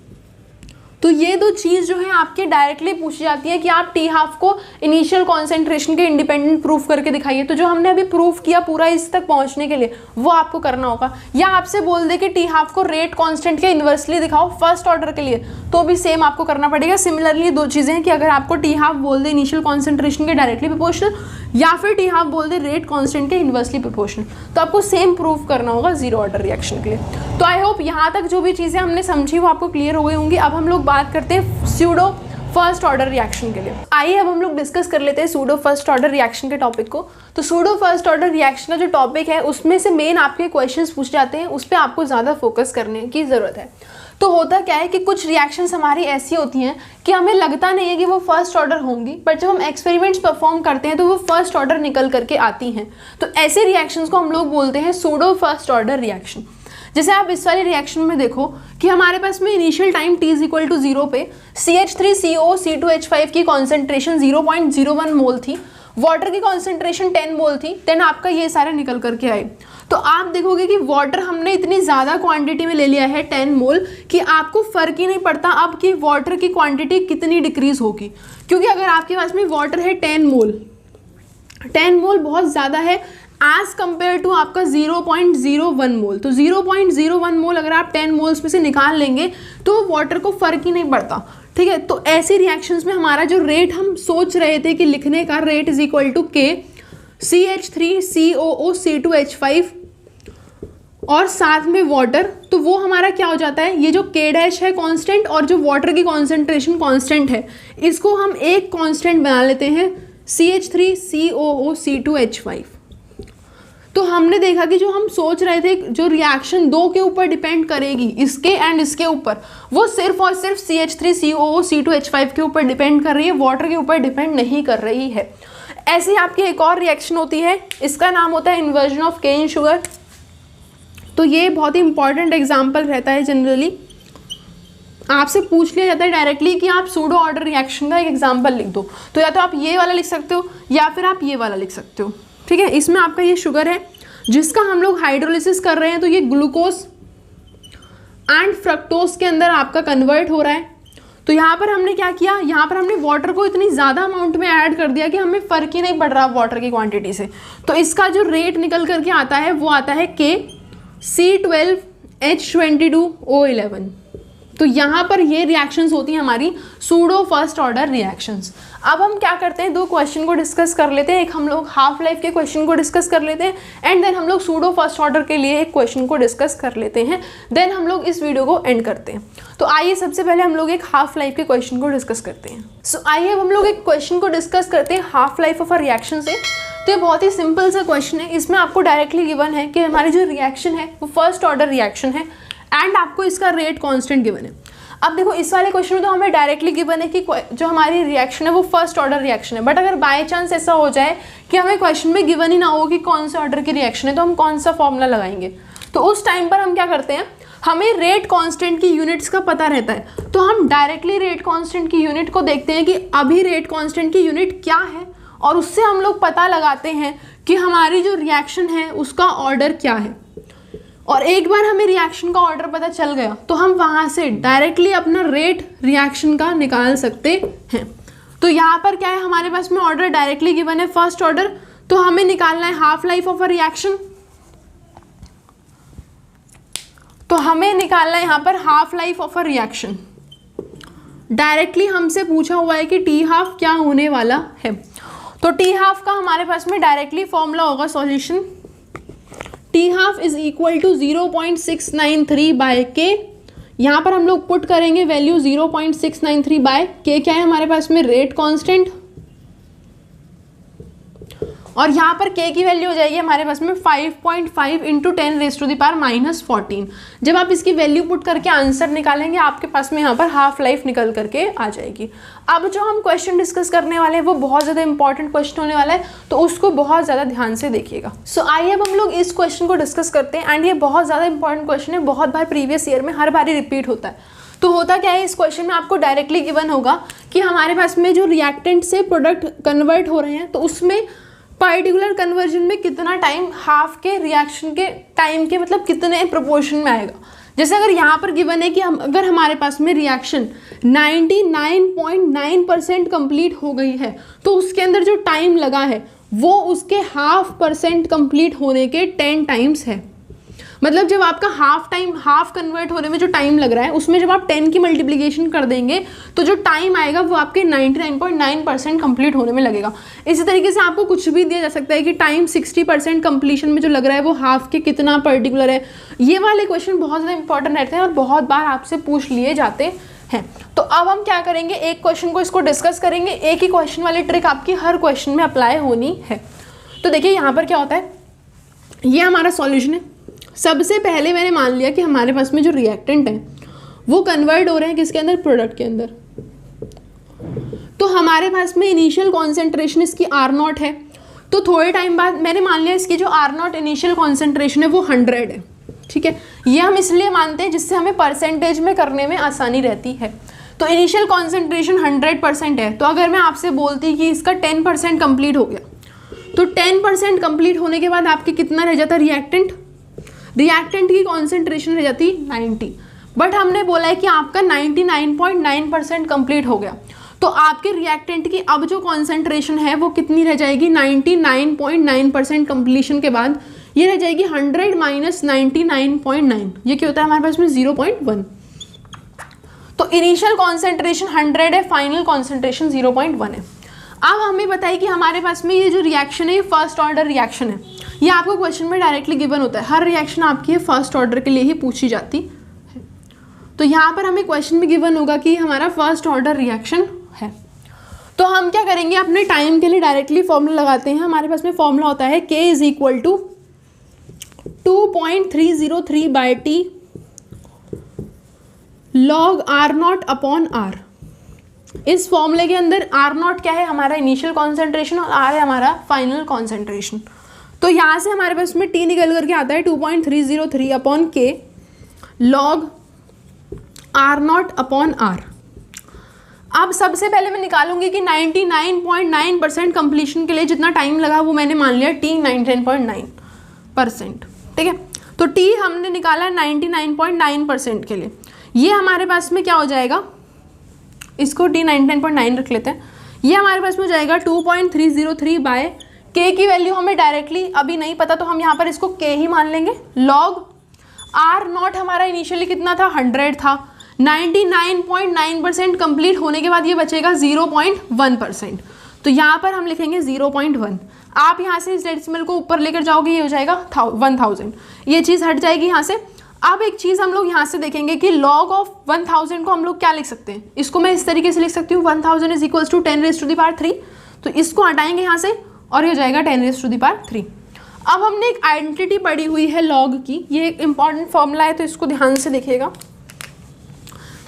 तो ये दो चीज़ जो है आपके डायरेक्टली पूछी जाती है कि आप टी हाफ को इनिशियल कॉन्सेंट्रेशन के इंडिपेंडेंट प्रूफ करके दिखाइए। तो जो हमने अभी प्रूफ किया पूरा इस तक पहुंचने के लिए वो आपको करना होगा, या आपसे बोल दे कि टी हाफ को रेट कांस्टेंट के इन्वर्सली दिखाओ फर्स्ट ऑर्डर के लिए, तो भी सेम आपको करना पड़ेगा। सिमिलरली दो चीज़ें हैं कि अगर आपको टी हाफ बोल दे इनिशियल कॉन्सेंट्रेशन के डायरेक्टली प्रोपोर्शनल, या फिर टी हाफ बोल दे रेट कांस्टेंट के इन्वर्सली प्रोपोर्शनल, तो आपको सेम प्रूफ करना होगा जीरो ऑर्डर रिएक्शन के लिए। तो आई होप यहाँ तक जो भी चीज़ें हमने समझी वो आपको क्लियर हो गई होंगी। अब हम लोग बात करते हैं स्यूडो फर्स्ट ऑर्डर रिएक्शन के लिए। आइए अब हम लोग डिस्कस कर लेते हैं सूडो फर्स्ट ऑर्डर रिएक्शन के टॉपिक को। तो सूडो फर्स्ट ऑर्डर रिएक्शन का जो टॉपिक है उसमें से मेन आपके क्वेश्चंस पूछ जाते हैं, उस पर आपको ज़्यादा फोकस करने की ज़रूरत है। तो होता क्या है कि कुछ रिएक्शंस हमारी ऐसी होती हैं कि हमें लगता नहीं है कि वो फर्स्ट ऑर्डर होंगी, बट जब हम एक्सपेरिमेंट्स परफॉर्म करते हैं तो वो फर्स्ट ऑर्डर निकल करके आती हैं। तो ऐसे रिएक्शंस को हम लोग बोलते हैं सूडो फर्स्ट ऑर्डर रिएक्शन। जैसे आप इस वाले रिएक्शन में देखो कि हमारे पास में इनिशियल टाइम t = 0 पे CH3CO C2H5 की कॉन्सेंट्रेशन 0.01 मोल थी, वाटर की कॉन्सेंट्रेशन 10 मोल थी, देन आपका ये सारे निकल करके आए। तो आप देखोगे कि वाटर हमने इतनी ज़्यादा क्वांटिटी में ले लिया है 10 मोल कि आपको फ़र्क ही नहीं पड़ता अब कि वाटर की क्वांटिटी कितनी डिक्रीज़ होगी, क्योंकि अगर आपके पास में वाटर है 10 मोल बहुत ज़्यादा है एज कम्पेयर टू आपका 0.01 मोल। तो 0.01 मोल अगर आप 10 मोल्स में से निकाल लेंगे तो वाटर को फ़र्क ही नहीं पड़ता, ठीक है। तो ऐसे रिएक्शंस में हमारा जो रेट हम सोच रहे थे कि लिखने का रेट = K CH3COO C2H5 और साथ में वाटर, तो वो हमारा क्या हो जाता है, ये जो K' है कांस्टेंट और जो वाटर की कॉन्सेंट्रेशन कांस्टेंट है, इसको हम एक कांस्टेंट बना लेते हैं CH3COO C2H5। तो हमने देखा कि जो हम सोच रहे थे जो रिएक्शन दो के ऊपर डिपेंड करेगी, इसके एंड इसके ऊपर, वो सिर्फ और सिर्फ CH3COO C2H5 के ऊपर डिपेंड कर रही है, वाटर के ऊपर डिपेंड नहीं कर रही है। ऐसी आपकी एक और रिएक्शन होती है, इसका नाम होता है inversion of K in sugar. तो ये बहुत ही इंपॉर्टेंट एग्जाम्पल रहता है, जनरली आपसे पूछ लिया जाता है डायरेक्टली कि आप सूडो ऑर्डर रिएक्शन का एक एग्जाम्पल लिख दो। तो या तो आप ये वाला लिख सकते हो या फिर आप ये वाला लिख सकते हो, ठीक है। इसमें आपका ये शुगर है जिसका हम लोग हाइड्रोलिसिस कर रहे हैं, तो ये ग्लूकोज एंड फ्रक्टोज के अंदर आपका कन्वर्ट हो रहा है। तो यहाँ पर हमने क्या किया, यहाँ पर हमने वाटर को इतनी ज़्यादा अमाउंट में ऐड कर दिया कि हमें फ़र्क ही नहीं पड़ रहा वाटर की क्वांटिटी से। तो इसका जो रेट निकल करके आता है वो आता है K C12H22O11। तो यहाँ पर ये रिएक्शंस होती हैं हमारी सूडो फर्स्ट ऑर्डर रिएक्शंस। अब हम क्या करते हैं, दो क्वेश्चन को डिस्कस कर लेते हैं। एक हम लोग हाफ लाइफ के क्वेश्चन को डिस्कस कर लेते हैं एंड देन हम लोग सूडो फर्स्ट ऑर्डर के लिए एक क्वेश्चन को डिस्कस कर लेते हैं, देन हम लोग इस वीडियो को एंड करते हैं। तो आइए सबसे पहले हम लोग एक हाफ लाइफ के क्वेश्चन को डिस्कस करते हैं। सो आइए अब हम लोग एक क्वेश्चन को डिस्कस करते हैं half life of a reaction से। तो ये बहुत ही सिंपल सा क्वेश्चन है, इसमें आपको डायरेक्टली गिवन है कि हमारी जो रिएक्शन है वो फर्स्ट ऑर्डर रिएक्शन है एंड आपको इसका रेट कांस्टेंट गिवन है। अब देखो इस वाले क्वेश्चन में तो हमें डायरेक्टली गिवन है कि जो हमारी रिएक्शन है वो फर्स्ट ऑर्डर रिएक्शन है, बट अगर बाय चांस ऐसा हो जाए कि हमें क्वेश्चन में गिवन ही ना हो कि कौन से ऑर्डर की रिएक्शन है, तो हम कौन सा फॉर्मूला लगाएंगे। तो उस टाइम पर हम क्या करते हैं, हमें रेट कांस्टेंट की यूनिट्स का पता रहता है, तो हम डायरेक्टली रेट कांस्टेंट की यूनिट को देखते हैं कि अभी रेट कांस्टेंट की यूनिट क्या है, और उससे हम लोग पता लगाते हैं कि हमारी जो रिएक्शन है उसका ऑर्डर क्या है। और एक बार हमें रिएक्शन का ऑर्डर पता चल गया तो हम वहाँ से डायरेक्टली अपना रेट रिएक्शन का निकाल सकते हैं। तो यहाँ पर क्या है, हमारे पास में ऑर्डर डायरेक्टली गिवन है फर्स्ट ऑर्डर, तो हमें निकालना है half life of a reaction. तो हमें निकालना है यहाँ पर half life of a reaction. Directly हमसे पूछा हुआ है कि टी हाफ क्या होने वाला है। तो टी हाफ का हमारे पास में डायरेक्टली फॉर्मूला होगा solution T half is equal to 0.693 by k. यहाँ पर हम लोग पुट करेंगे वैल्यू 0.693 बाय के, क्या है हमारे पास में रेट कांस्टेंट, और यहाँ पर k की वैल्यू हो जाएगी हमारे पास में 5.5 इंटू 10⁻⁻14। जब आप इसकी वैल्यू पुट करके आंसर निकालेंगे आपके पास में यहाँ पर हाफ लाइफ निकल करके आ जाएगी। अब जो हम क्वेश्चन डिस्कस करने वाले हैं वो बहुत ज़्यादा इंपॉर्टेंट क्वेश्चन होने वाला है, तो उसको बहुत ज़्यादा ध्यान से देखिएगा। सो आइए अब हम लोग इस क्वेश्चन को डिस्कस करते हैं। एंड ये बहुत ज़्यादा इंपॉर्टेंट क्वेश्चन है, बहुत बार प्रीवियस ईयर में हर बार ही रिपीट होता है। तो होता क्या है, इस क्वेश्चन में आपको डायरेक्टली गिवन होगा कि हमारे पास में जो रिएक्टेंट से प्रोडक्ट कन्वर्ट हो रहे हैं तो उसमें पर्टिकुलर कन्वर्जन में कितना टाइम हाफ के रिएक्शन के टाइम के मतलब कितने प्रोपोर्शन में आएगा। जैसे अगर यहाँ पर गिवन है कि अगर हमारे पास में रिएक्शन 99.9% कंप्लीट हो गई है तो उसके अंदर जो टाइम लगा है वो उसके 0.5% कंप्लीट होने के 10 टाइम्स है। मतलब जब आपका हाफ कन्वर्ट होने में जो टाइम लग रहा है उसमें जब आप 10 की मल्टीप्लिकेशन कर देंगे तो जो टाइम आएगा वो आपके 99.9% कंप्लीट होने में लगेगा। इसी तरीके से आपको कुछ भी दिया जा सकता है कि टाइम 60% कंप्लीशन में जो लग रहा है वो हाफ के कितना पर्टिकुलर है। ये वाले क्वेश्चन बहुत ज़्यादा इंपॉर्टेंट रहते हैं और बहुत बार आपसे पूछ लिए जाते हैं। तो अब हम क्या करेंगे, एक क्वेश्चन को इसको डिस्कस करेंगे। एक ही क्वेश्चन वाली ट्रिक आपकी हर क्वेश्चन में अप्लाई होनी है। तो देखिए यहाँ पर क्या होता है, ये हमारा सॉल्यूशन है। सबसे पहले मैंने मान लिया कि हमारे पास में जो रिएक्टेंट है वो कन्वर्ट हो रहे हैं किसके अंदर, प्रोडक्ट के अंदर। तो हमारे पास में इनिशियल कॉन्सेंट्रेशन इसकी R0 है। तो थोड़े टाइम बाद मैंने मान लिया इसकी जो R0 इनिशियल कॉन्सेंट्रेशन है वो 100 है। ठीक है, ये हम इसलिए मानते हैं जिससे हमें परसेंटेज में करने में आसानी रहती है। तो इनिशियल कॉन्सेंट्रेशन 100% है। तो अगर मैं आपसे बोलती कि इसका 10% कंप्लीट हो गया तो 10% कंप्लीट होने के बाद आपके कितना रह जाता रिएक्टेंट की कॉन्सेंट्रेशन रह जाती 90। बट हमने बोला है कि आपका 99.9% कंप्लीट हो गया तो आपके रिएक्टेंट की अब जो कॉन्सेंट्रेशन है वो कितनी रह जाएगी, 99.9% कंप्लीशन के बाद ये रह जाएगी 100 माइनस 99.9। ये क्या होता है हमारे पास में 0.1। तो इनिशियल कॉन्सेंट्रेशन 100 है, फाइनल कॉन्सेंट्रेशन 0.1 है। अब हमें बताइए कि हमारे पास में ये जो रिएक्शन है ये फर्स्ट ऑर्डर रिएक्शन है। ये आपको क्वेश्चन में डायरेक्टली गिवन होता है। हर रिएक्शन आपकी फर्स्ट ऑर्डर के लिए ही पूछी जाती है। तो यहाँ पर हमें क्वेश्चन में गिवन होगा कि हमारा फर्स्ट ऑर्डर रिएक्शन है। तो हम क्या करेंगे, अपने टाइम के लिए डायरेक्टली फॉर्मूला लगाते हैं। हमारे पास में फॉर्मूला होता है K is equal to 2.303 by T log R0 upon R। इस फॉर्मूले के अंदर R0 क्या है, हमारा इनिशियल कॉन्सेंट्रेशन, और R है हमारा फाइनल कॉन्सेंट्रेशन। तो यहाँ से हमारे पास में T निकल करके आता है 2.303 upon K log R0 upon R। अब सबसे पहले मैं निकालूंगी कि 99.9% कंप्लीशन के लिए जितना टाइम लगा वो मैंने मान लिया T 99.9%। ठीक है, तो T हमने निकाला 99.9% के लिए। ये हमारे पास में क्या हो जाएगा, इसको T 99.9 रख लेते हैं। ये हमारे पास में हो जाएगा 2.303 बाय K की वैल्यू हमें डायरेक्टली अभी नहीं पता तो हम यहाँ पर इसको K ही मान लेंगे। लॉग R0 हमारा इनिशियली कितना था, 100 था। 99.9% कंप्लीट होने के बाद ये बचेगा 0.1%। तो यहाँ पर हम लिखेंगे 0.1। आप यहाँ से इस डेसिमल को ऊपर लेकर जाओगे, ये हो जाएगा 1000। ये चीज़ हट जाएगी यहाँ से। अब एक चीज़ हम लोग यहाँ से देखेंगे कि लॉग ऑफ 1000 को हम लोग क्या लिख सकते हैं। इसको मैं इस तरीके से लिख सकती हूँ 1000 इज इक्वल्स टू 10⁻3। तो इसको हटाएंगे यहाँ से और ये हो जाएगा 10⁻3। अब हमने एक आइडेंटिटी पढ़ी हुई है लॉग की, ये एक इंपॉर्टेंट फॉर्मूला है तो इसको ध्यान से देखिएगा।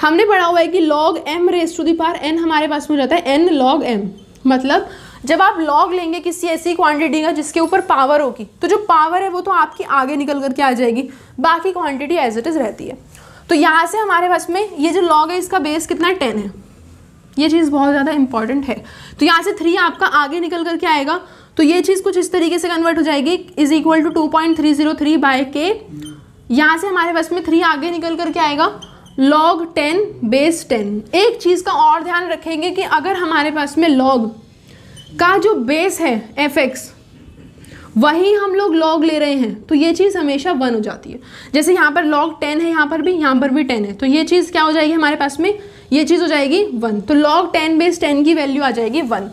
हमने पढ़ा हुआ है कि log m⁻n हमारे पास में हो जाता है n log m। मतलब जब आप log लेंगे किसी ऐसी क्वांटिटी का जिसके ऊपर पावर होगी तो जो पावर है वो तो आपकी आगे निकल करके आ जाएगी, बाकी क्वांटिटी एज इट इज़ रहती है। तो यहाँ से हमारे पास में ये जो log है इसका बेस कितना है, 10 है। ये चीज़ बहुत ज़्यादा इंपॉर्टेंट है। तो यहाँ से 3 आपका आगे निकल करके आएगा तो ये चीज़ कुछ इस तरीके से कन्वर्ट हो जाएगी, is equal to 2.303 by K। यहाँ से हमारे पास में 3 आगे निकल करके आएगा log 10 बेस 10। एक चीज़ का और ध्यान रखेंगे कि अगर हमारे पास में log का जो बेस है fx वही हम लोग log ले रहे हैं तो ये चीज़ हमेशा 1 हो जाती है। जैसे यहाँ पर log 10 है, यहाँ पर भी 10 है, तो ये चीज़ क्या हो जाएगी हमारे पास में, ये चीज़ हो जाएगी 1। तो log 10 बेस 10 की वैल्यू आ जाएगी 1।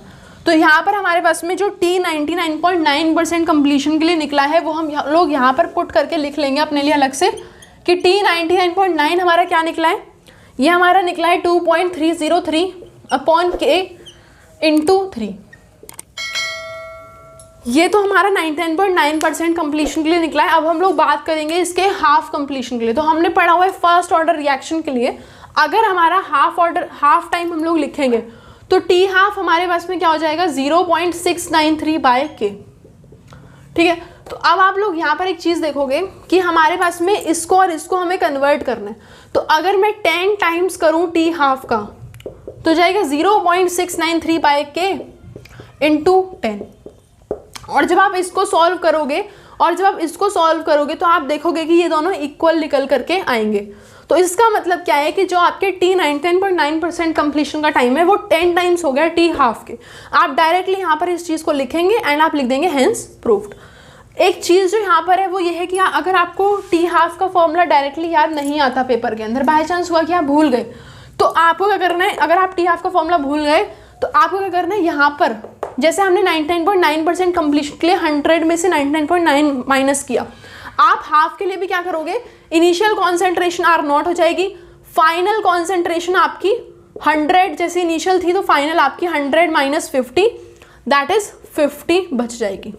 तो यहाँ पर हमारे पास में जो T 99.9% कंप्लीशन के लिए निकला है वो हम लोग यहाँ पर पुट करके लिख लेंगे अपने लिए अलग से कि T 99.9 हमारा क्या निकला है, ये हमारा निकला है 2.303 अपॉन K इंटू 3। ये तो हमारा 99.9% कंप्लीशन के लिए निकला है। अब हम लोग बात करेंगे इसके हाफ कंप्लीशन के लिए। तो हमने पढ़ा हुआ है फर्स्ट ऑर्डर रिएक्शन के लिए अगर हमारा हाफ टाइम हम लोग लिखेंगे तो टी हाफ हमारे पास में क्या हो जाएगा 0.693/K। ठीक है, तो अब आप लोग यहाँ पर एक चीज़ देखोगे कि हमारे पास में इसको और इसको हमें कन्वर्ट करना है। तो अगर मैं 10 टाइम्स करूँ टी हाफ का तो जाएगा 0.693/K इंटू 10। और जब आप इसको सॉल्व करोगे तो आप देखोगे कि ये दोनों इक्वल निकल करके आएंगे। तो इसका मतलब क्या है कि जो आपके T 99.9% कंप्लीशन का टाइम है वो 10 टाइम्स हो गया टी हाफ के। आप डायरेक्टली यहाँ पर इस चीज़ को लिखेंगे एंड आप लिख देंगे हेंस प्रूव्ड। एक चीज़ जो यहाँ पर है वो ये है कि अगर आपको टी हाफ का फॉर्मूला डायरेक्टली याद नहीं आता पेपर के अंदर, बाय चांस हुआ कि आप भूल गए, तो आपको क्या करना है, अगर आप टी हाफ का फॉर्मूला भूल गए तो आपको क्या करना है, यहाँ पर जैसे हमने 99.9% कंप्लीशन के लिए 100 में से 99.9 माइनस किया, आप हाफ के लिए भी क्या करोगे, इनिशियल कॉन्सेंट्रेशन R0 हो जाएगी, फाइनल कॉन्सेंट्रेशन आपकी 100 जैसे इनिशियल थी तो फाइनल आपकी 100 माइनस 50 दैट इज 50 बच जाएगी।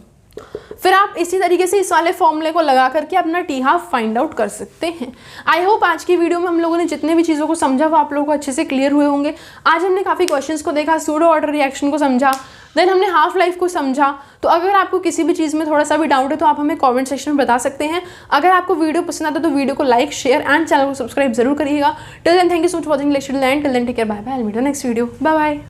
फिर आप इसी तरीके से इस वाले फॉर्मूले को लगा करके अपना टी हाफ फाइंड आउट कर सकते हैं। आई होप आज की वीडियो में हम लोगों ने जितने भी चीज़ों को समझा वो आप लोगों को अच्छे से क्लियर हुए होंगे। आज हमने काफ़ी क्वेश्चंस को देखा, सूडो ऑर्डर रिएक्शन को समझा, देन हमने हाफ लाइफ को समझा। तो अगर आपको किसी भी चीज़ में थोड़ा सा भी डाउट है तो आप हमें कमेंट सेक्शन में बता सकते हैं। अगर आपको वीडियो पसंद आता है तो वीडियो को लाइक, शेयर एंड चैनल को सब्सक्राइब जरूर करिएगा। Till then thank you so much watching lecture till then take care, bye bye, I will meet you next video, bye bye.